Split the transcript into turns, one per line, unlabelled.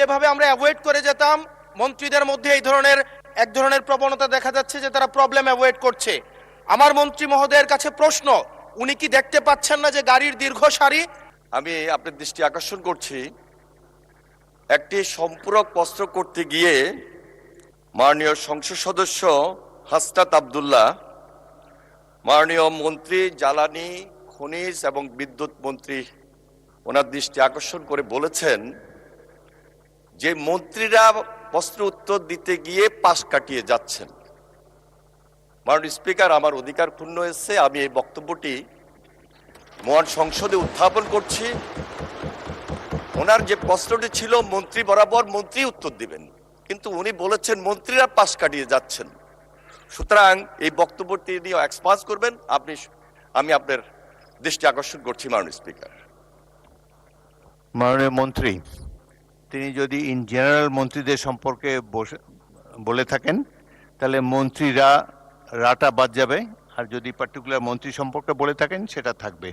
যেভাবে আমরা অ্যাভয়েড করে যেতাম, মন্ত্রীদের মধ্যে এক ধরনের প্রবণতা দেখা যাচ্ছে যে তারা প্রবলেম অ্যাভয়েড করছে। আমার মন্ত্রী মহোদয়ের কাছে প্রশ্ন, উনি কি দেখতে পাচ্ছেন না যে গাড়ির দীর্ঘ সারি?
আমি আপনার দৃষ্টি আকর্ষণ করছি, একটি সম্পূরক প্রশ্ন করতে গিয়ে মাননীয় সংসদ সদস্য হাসনাত আব্দুল্লাহ, মাননীয় মন্ত্রী জ্বালানি খনিজ এবং বিদ্যুৎ মন্ত্রী, ওনার দৃষ্টি আকর্ষণ করে বলেছেন যে মন্ত্রীরা প্রশ্ন উত্তর দিতে গিয়ে পাশ কাটিয়ে যাচ্ছেন। মাননীয় স্পিকার, আমার অধিকার ক্ষুণ্ণ হয়েছে, আমি এই বক্তব্যটি মহান সংসদে উত্থাপন করছি। ওনার যে প্রশ্নটি ছিল মন্ত্রী বরাবর মন্ত্রী উত্তর দিবেন, কিন্তু উনি বলেছেন মন্ত্রীরা পাশ কাটিয়ে যাচ্ছেন। সুতরাং এই বক্তব্যটি নিয়ে এক্সপান্স করবেন আমি আপনার দৃষ্টি আকর্ষণ করছি মাননীয় স্পিকার।
মাননীয় মন্ত্রী, তিনি যদি ইন জেনারেল মন্ত্রীদের সম্পর্কে বলে থাকেন তাহলে মন্ত্রীরা রাটা বাদ যাবে, আর যদি পার্টিকুলার মন্ত্রী সম্পর্কে বলে থাকেন সেটা থাকবে।